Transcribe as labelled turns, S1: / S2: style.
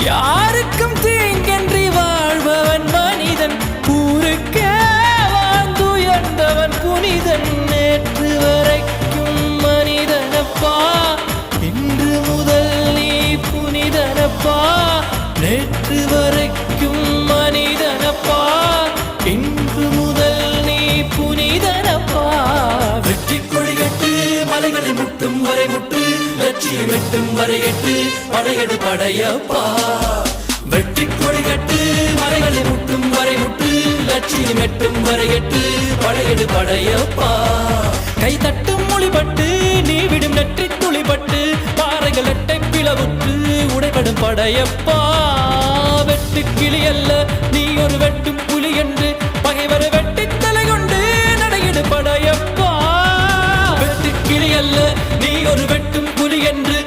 S1: யாருக்கும் தீங்கன்றி வாழ்பவன் மனிதன், ஊருக்கே வாழ்ந்துயர்ந்தவன் புனிதன். நேற்று வரைக்கும் மனிதனப்பா, இன்று முதல் நீ புனிதனப்பா. நேற்று வரைக்கும் மனிதனப்பா, இன்று முதல் நீ புனிதனப்பா. வெற்றி கொடிகட்டு மலைகளை முட்டும் வரை முட்டு, லட்சியம் எட்டும் வரை எட்டு, படையெடு படையப்பா. வெற்றி கொடிகட்டு மலைகளை முட்டும் வரை முட்டு, லட்சியம் எட்டும் வரை எட்டு, படையெடு படையப்பா. கை தட்டும் மொழிபட்டு நீ விடும் நெற்றி துளிபட்டு, பாறைகள் எட்டை பிளவுற்று உடைபடும் படையப்பா. வெட்டு கிளி அல்ல நீ ஒரு வெட்டும் புலி என்று, பகைவரை வெட்டி தலை கொண்டு நடையிடு படையப்பா. வெட்டு கிளி அல்ல நீ ஒரு வெட்டும் புலி என்று,